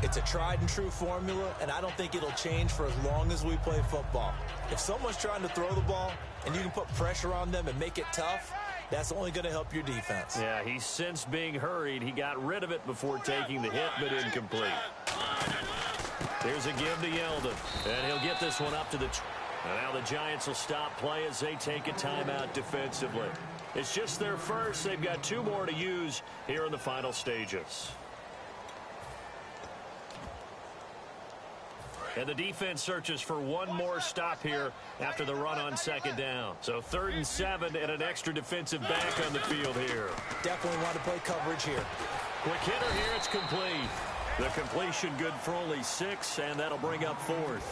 It's a tried-and-true formula, and I don't think it'll change for as long as we play football. If someone's trying to throw the ball and you can put pressure on them and make it tough, that's only going to help your defense. Yeah, he's since being hurried. He got rid of it before taking the hit, but incomplete. Here's a give to Yeldon, and he'll get this one up to the... And now the Giants will stop play as they take a timeout defensively. It's just their first. They've got 2 more to use here in the final stages. And the defense searches for one more stop here after the run on second down. So 3rd and 7 and an extra defensive back on the field here. Definitely want to play coverage here. Quick hitter here, it's complete. The completion good for only 6, and that'll bring up 4th.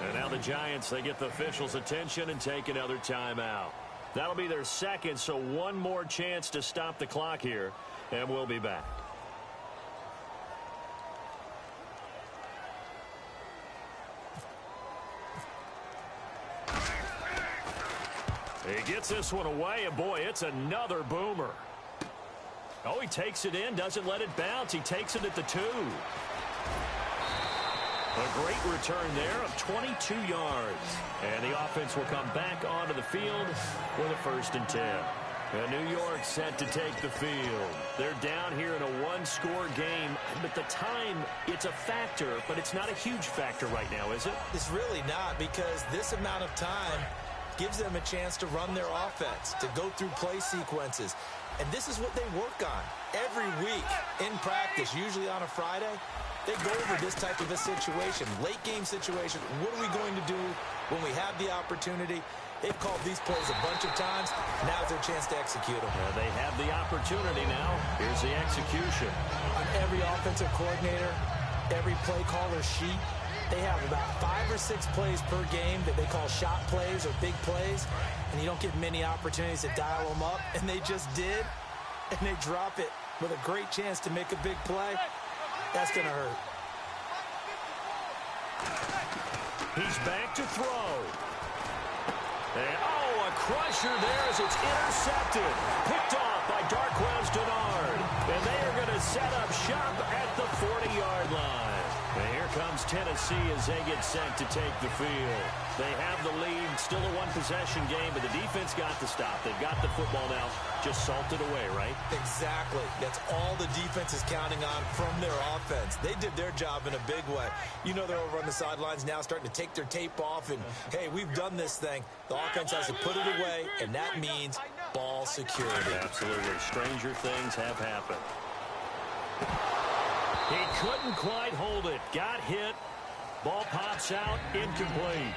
And now the Giants, they get the officials' attention and take another timeout. That'll be their second, so one more chance to stop the clock here, and we'll be back. He gets this one away, and boy, it's another boomer. Oh, he takes it in, doesn't let it bounce. He takes it at the 2. A great return there of 22 yards. And the offense will come back onto the field with a 1st and 10. And New York set to take the field. They're down here in a one-score game. But the time, it's a factor, but it's not a huge factor right now, is it? It's really not, because this amount of time gives them a chance to run their offense, to go through play sequences. And this is what they work on every week in practice, usually on a Friday. They go over this type of a situation, late game situation. What are we going to do when we have the opportunity? They've called these plays a bunch of times. Now's their chance to execute them. They have the opportunity now. Here's the execution. On every offensive coordinator, every play caller sheet, they have about 5 or 6 plays per game that they call shot plays or big plays, and you don't get many opportunities to dial them up, and they just did, and they drop it with a great chance to make a big play. That's going to hurt. He's back to throw. And, oh, a crusher there as it's intercepted. Picked off by Darqueze Dennard. And they are going to set up shop at the 40-yard line. And here comes Tennessee as they get set to take the field. They have the lead, still a one-possession game, but the defense got the stop. They've got the football now, just salted away, right? Exactly. That's all the defense is counting on from their offense. They did their job in a big way. You know they're over on the sidelines now starting to take their tape off, and, hey, we've done this thing. The offense has to put it away, and that means ball security. Absolutely. Stranger things have happened. He couldn't quite hold it. Got hit. Ball pops out. Incomplete.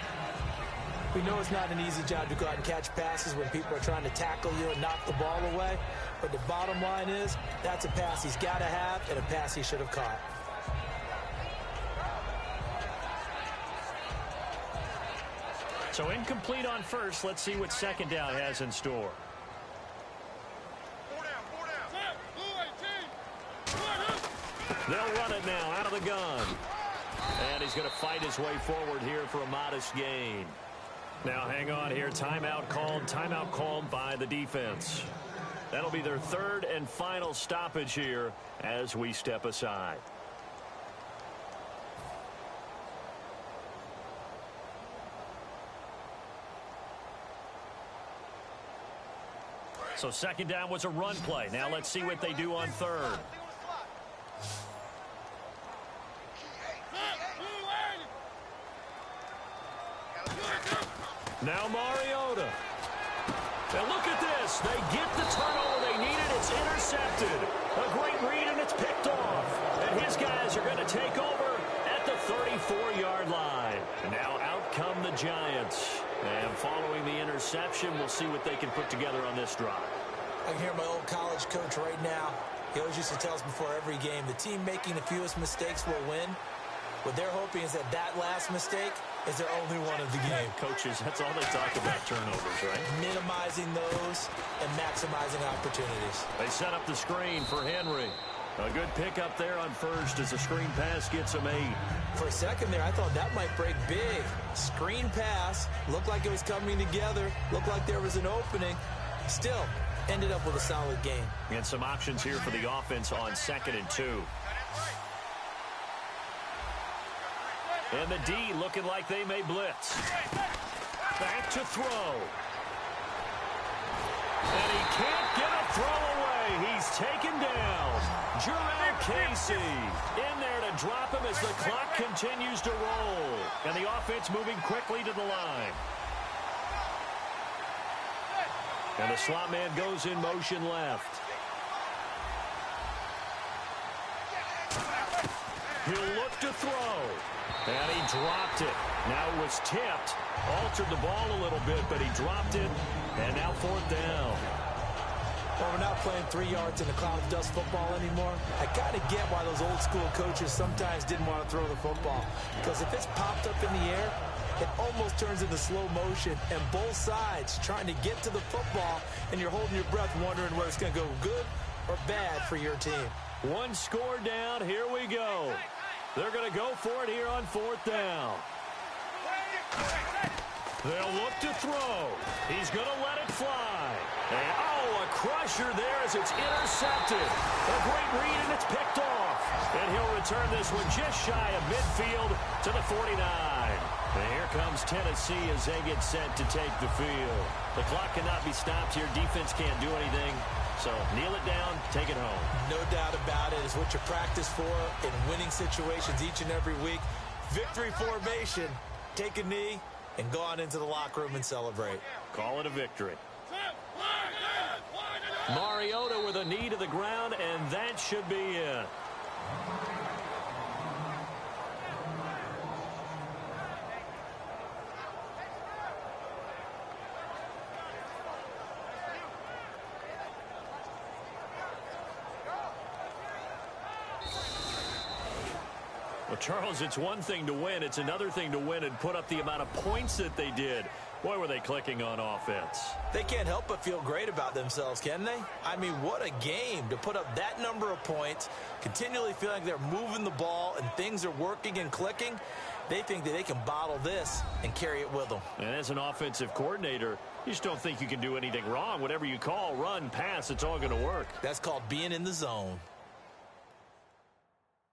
We know it's not an easy job to go out and catch passes when people are trying to tackle you and knock the ball away. But the bottom line is, that's a pass he's got to have and a pass he should have caught. So incomplete on first. Let's see what second down has in store. They'll run it now out of the gun. And he's going to fight his way forward here for a modest gain. Now hang on here. Timeout called by the defense. That'll be their third and final stoppage here as we step aside. So second down was a run play. Now let's see what they do on third. Now Mariota. And look at this. They get the turnover they needed. It's intercepted. A great read, and it's picked off. And his guys are going to take over at the 34-yard line. And now out come the Giants. And following the interception, we'll see what they can put together on this drive. I can hear my old college coach right now. He always used to tell us before every game, the team making the fewest mistakes will win. What they're hoping is that that last mistake is their only one of the game. Coaches, that's all they talk about, turnovers, right? Minimizing those and maximizing opportunities. They set up the screen for Henry. A good pickup there on first as the screen pass gets him 8. For a second there, I thought that might break big. Screen pass, looked like it was coming together, looked like there was an opening. Still, ended up with a solid game. And some options here for the offense on 2nd and 2. And the D looking like they may blitz. Back to throw. And he can't get a throw away. He's taken down. Jurrell Casey in there to drop him as the clock continues to roll. And the offense moving quickly to the line. And the slot man goes in motion left. He'll look to throw. And he dropped it. Now it was tipped. Altered the ball a little bit, but he dropped it. And now 4th down. Well, we're not playing 3 yards in a cloud of dust football anymore. I kind of get why those old school coaches sometimes didn't want to throw the football. Because if it's popped up in the air, it almost turns into slow motion. And both sides trying to get to the football, and you're holding your breath wondering whether it's going to go good or bad for your team. One score down. Here we go. They're going to go for it here on 4th down. They'll look to throw. He's going to let it fly. And, a crusher there as it's intercepted. A great read, and it's picked off. And he'll return this one just shy of midfield to the 49. And here comes Tennessee as they get set to take the field. The clock cannot be stopped here. Defense can't do anything. So kneel it down, take it home. No doubt about it. It's what you practice for in winning situations each and every week. Victory formation. Take a knee and go on into the locker room and celebrate. Call it a victory. Mariota with a knee to the ground, and that should be it. Well, Charles, it's one thing to win. It's another thing to win and put up the amount of points that they did. Boy, were they clicking on offense. They can't help but feel great about themselves, can they? I mean, what a game to put up that number of points, continually feel like they're moving the ball and things are working and clicking. They think that they can bottle this and carry it with them. And as an offensive coordinator, you just don't think you can do anything wrong. Whatever you call, run, pass, it's all going to work. That's called being in the zone.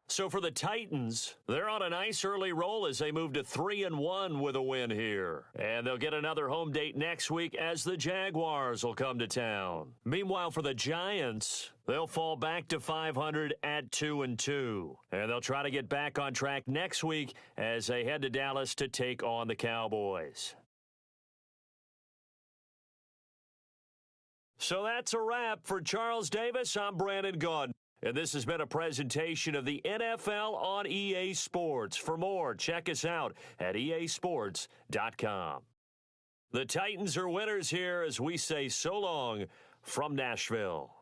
So for the Titans, they're on a nice early roll as they move to 3-1 with a win here. And they'll get another home date next week as the Jaguars will come to town. Meanwhile, for the Giants, they'll fall back to 500 at 2-2. And they'll try to get back on track next week as they head to Dallas to take on the Cowboys. So that's a wrap. For Charles Davis, I'm Brandon Gaudin. And this has been a presentation of the NFL on EA Sports. For more, check us out at easports.com. The Titans are winners here as we say so long from Nashville.